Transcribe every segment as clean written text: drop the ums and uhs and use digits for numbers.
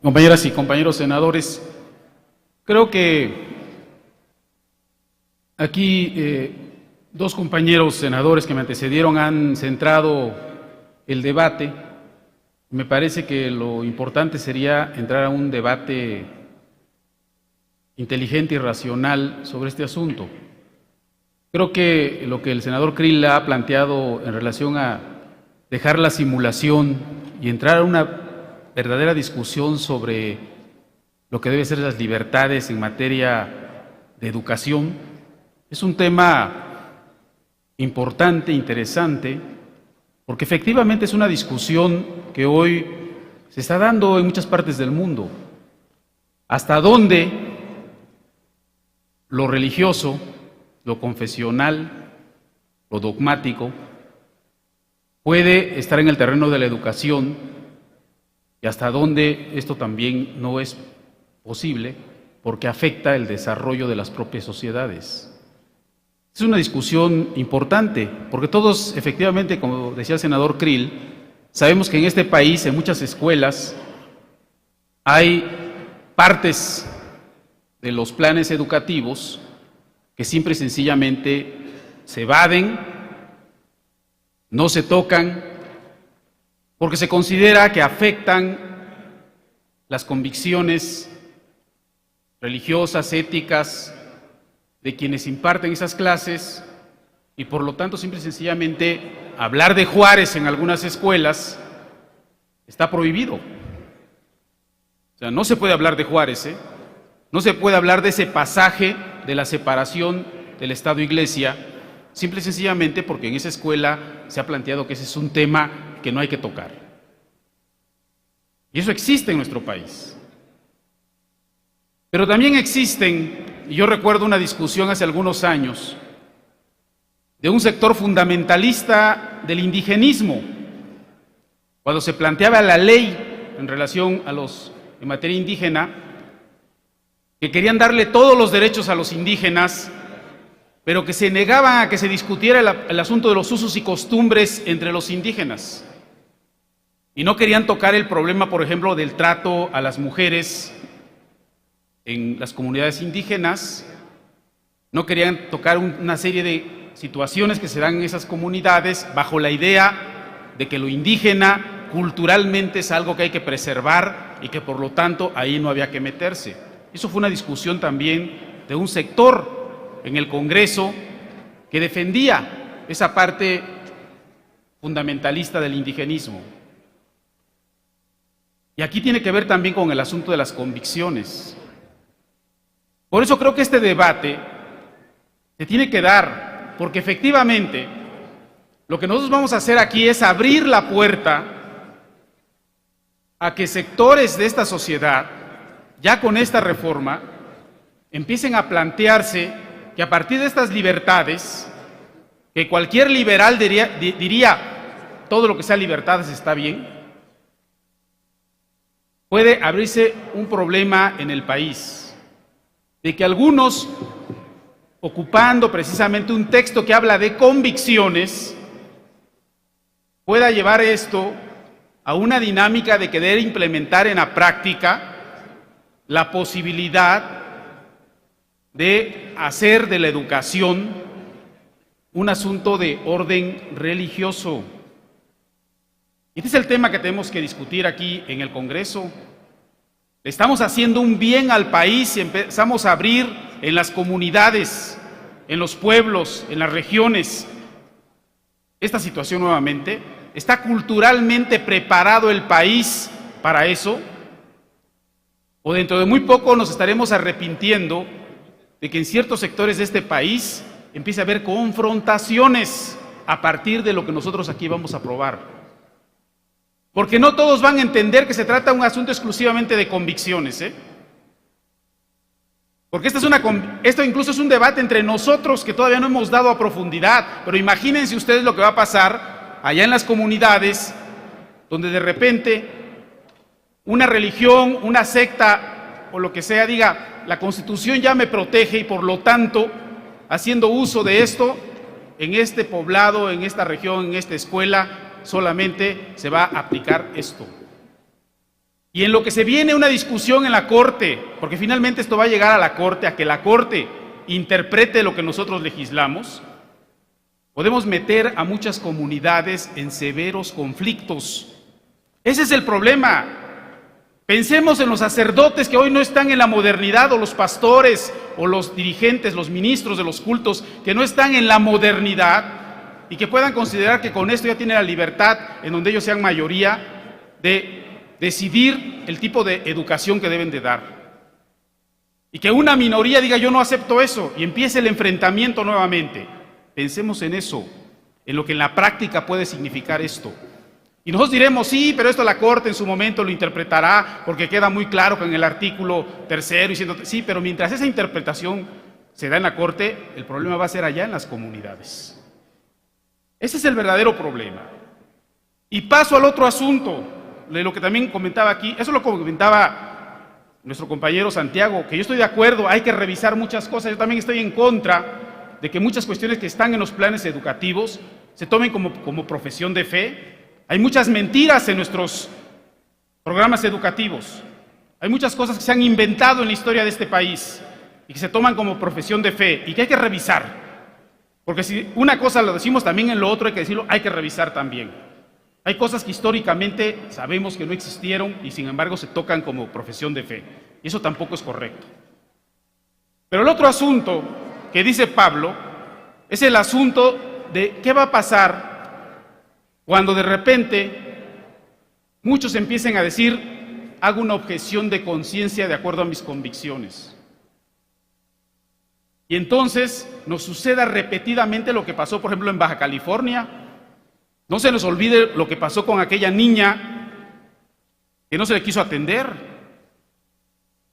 Compañeras y compañeros senadores, creo que aquí dos compañeros senadores que me antecedieron han centrado el debate. Me parece que lo importante sería entrar a un debate inteligente y racional sobre este asunto. Creo que lo que el senador Krill ha planteado en relación a dejar la simulación y entrar a una verdadera discusión sobre lo que deben ser las libertades en materia de educación es un tema importante, interesante, porque efectivamente es una discusión que hoy se está dando en muchas partes del mundo. ¿Hasta dónde lo religioso, lo confesional, lo dogmático puede estar en el terreno de la educación y hasta dónde esto también no es posible porque afecta el desarrollo de las propias sociedades? Es una discusión importante porque todos, efectivamente, como decía el senador Krill, sabemos que en este país, en muchas escuelas, hay partes de los planes educativos que simple y sencillamente se evaden, no se tocan, porque se considera que afectan las convicciones religiosas, éticas de quienes imparten esas clases y por lo tanto simple y sencillamente hablar de Juárez en algunas escuelas está prohibido. O sea, no se puede hablar de Juárez, no se puede hablar de ese pasaje de la separación del Estado-Iglesia, simple y sencillamente porque en esa escuela se ha planteado que ese es un tema que no hay que tocar. Y eso existe en nuestro país. Pero también existen, y yo recuerdo una discusión hace algunos años, de un sector fundamentalista del indigenismo, cuando se planteaba la ley en relación a en materia indígena, que querían darle todos los derechos a los indígenas, pero que se negaban a que se discutiera el asunto de los usos y costumbres entre los indígenas. Y no querían tocar el problema, por ejemplo, del trato a las mujeres en las comunidades indígenas, no querían tocar una serie de situaciones que se dan en esas comunidades bajo la idea de que lo indígena culturalmente es algo que hay que preservar y que por lo tanto ahí no había que meterse. Eso fue una discusión también de un sector en el Congreso que defendía esa parte fundamentalista del indigenismo. Y aquí tiene que ver también con el asunto de las convicciones. Por eso creo que este debate se tiene que dar, porque efectivamente lo que nosotros vamos a hacer aquí es abrir la puerta a que sectores de esta sociedad, ya con esta reforma, empiecen a plantearse que a partir de estas libertades, que cualquier liberal diría todo lo que sea libertades está bien, puede abrirse un problema en el país, de que algunos, ocupando precisamente un texto que habla de convicciones, pueda llevar esto a una dinámica de querer implementar en la práctica la posibilidad de hacer de la educación un asunto de orden religioso. Este es el tema que tenemos que discutir aquí en el Congreso. Le estamos haciendo un bien al país y empezamos a abrir en las comunidades, en los pueblos, en las regiones. Esta situación nuevamente, ¿está culturalmente preparado el país para eso? ¿O dentro de muy poco nos estaremos arrepintiendo de que en ciertos sectores de este país empiece a haber confrontaciones a partir de lo que nosotros aquí vamos a aprobar? Porque no todos van a entender que se trata de un asunto exclusivamente de convicciones, Porque esto incluso es un debate entre nosotros que todavía no hemos dado a profundidad, pero imagínense ustedes lo que va a pasar allá en las comunidades, donde de repente una religión, una secta o lo que sea diga, la Constitución ya me protege y por lo tanto, haciendo uso de esto, en este poblado, en esta región, en esta escuela, solamente se va a aplicar esto. Y en lo que se viene una discusión en la Corte, porque finalmente esto va a llegar a la Corte, a que la Corte interprete lo que nosotros legislamos, podemos meter a muchas comunidades en severos conflictos. Ese es el problema. Pensemos en los sacerdotes que hoy no están en la modernidad, o los pastores, o los dirigentes, los ministros de los cultos, que no están en la modernidad y que puedan considerar que con esto ya tienen la libertad, en donde ellos sean mayoría, de decidir el tipo de educación que deben de dar. Y que una minoría diga yo no acepto eso y empiece el enfrentamiento nuevamente. Pensemos en eso, en lo que en la práctica puede significar esto. Y nosotros diremos, sí, pero esto la Corte en su momento lo interpretará porque queda muy claro que en el artículo 3º diciendo, sí, pero mientras esa interpretación se da en la Corte, el problema va a ser allá en las comunidades. Ese es el verdadero problema. Y paso al otro asunto, de lo que también comentaba aquí, eso lo comentaba nuestro compañero Santiago, que yo estoy de acuerdo, hay que revisar muchas cosas, yo también estoy en contra de que muchas cuestiones que están en los planes educativos se tomen como profesión de fe. Hay muchas mentiras en nuestros programas educativos, hay muchas cosas que se han inventado en la historia de este país y que se toman como profesión de fe y que hay que revisar, porque si una cosa lo decimos, también en lo otro hay que decirlo, hay que revisar también. Hay cosas que históricamente sabemos que no existieron y sin embargo se tocan como profesión de fe. Y eso tampoco es correcto. Pero el otro asunto que dice Pablo es el asunto de qué va a pasar cuando de repente muchos empiecen a decir, hago una objeción de conciencia de acuerdo a mis convicciones. Y entonces nos suceda repetidamente lo que pasó, por ejemplo, en Baja California. No se nos olvide lo que pasó con aquella niña que no se le quiso atender.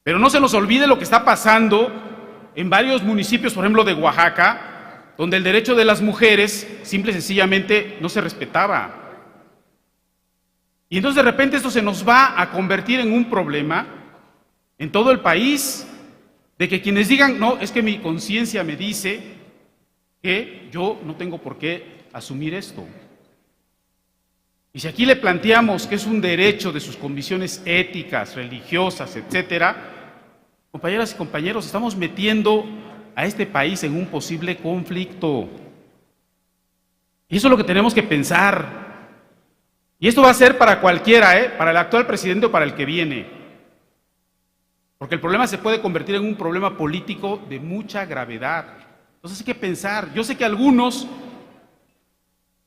Pero no se nos olvide lo que está pasando en varios municipios, por ejemplo, de Oaxaca, donde el derecho de las mujeres simple y sencillamente no se respetaba. Y entonces de repente esto se nos va a convertir en un problema en todo el país, de que quienes digan, no, es que mi conciencia me dice que yo no tengo por qué asumir esto. Y si aquí le planteamos que es un derecho de sus convicciones éticas, religiosas, etcétera, compañeras y compañeros, estamos metiendo a este país en un posible conflicto. Y eso es lo que tenemos que pensar. Y esto va a ser para cualquiera, para el actual presidente o para el que viene. Porque el problema se puede convertir en un problema político de mucha gravedad. Entonces hay que pensar. Yo sé que a algunos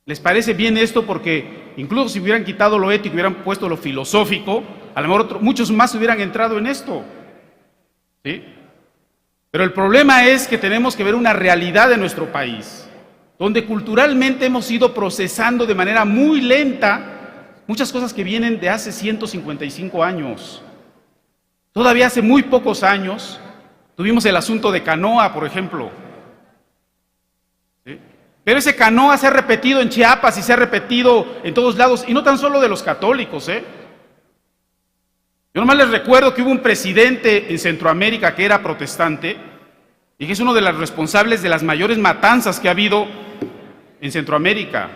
les parece bien esto porque incluso si hubieran quitado lo ético, hubieran puesto lo filosófico, a lo mejor muchos más hubieran entrado en esto. ¿Sí? Pero el problema es que tenemos que ver una realidad de nuestro país, donde culturalmente hemos ido procesando de manera muy lenta muchas cosas que vienen de hace 155 años. Todavía hace muy pocos años tuvimos el asunto de Canoa, por ejemplo. ¿Sí? Pero ese Canoa se ha repetido en Chiapas y se ha repetido en todos lados, y no tan solo de los católicos. Yo nomás les recuerdo que hubo un presidente en Centroamérica que era protestante y que es uno de los responsables de las mayores matanzas que ha habido en Centroamérica.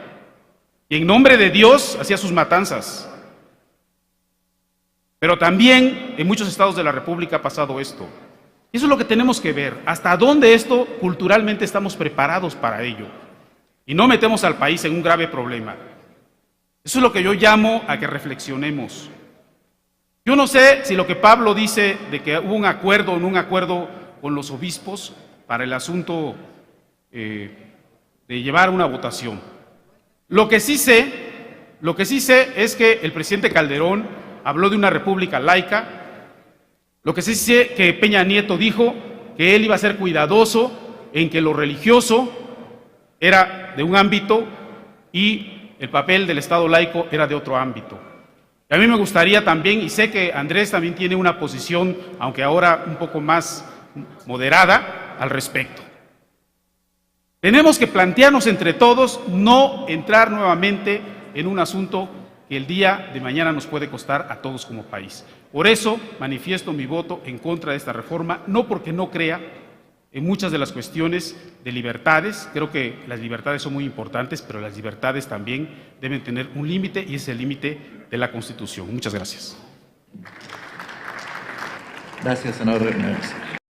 Y en nombre de Dios hacía sus matanzas. Pero también en muchos estados de la República ha pasado esto. Eso es lo que tenemos que ver, hasta dónde esto culturalmente estamos preparados para ello. Y no metemos al país en un grave problema. Eso es lo que yo llamo a que reflexionemos. Yo no sé si lo que Pablo dice de que hubo un acuerdo o no un acuerdo con los obispos para el asunto de llevar una votación. Lo que sí sé es que el presidente Calderón habló de una república laica. Lo que sí sé que Peña Nieto dijo que él iba a ser cuidadoso en que lo religioso era de un ámbito y el papel del Estado laico era de otro ámbito. Y a mí me gustaría también, y sé que Andrés también tiene una posición, aunque ahora un poco más moderada, al respecto. Tenemos que plantearnos entre todos no entrar nuevamente en un asunto que el día de mañana nos puede costar a todos como país. Por eso manifiesto mi voto en contra de esta reforma, no porque no crea en muchas de las cuestiones de libertades. Creo que las libertades son muy importantes, pero las libertades también deben tener un límite, y ese es el límite de la Constitución. Muchas gracias. Gracias, senador Hernández.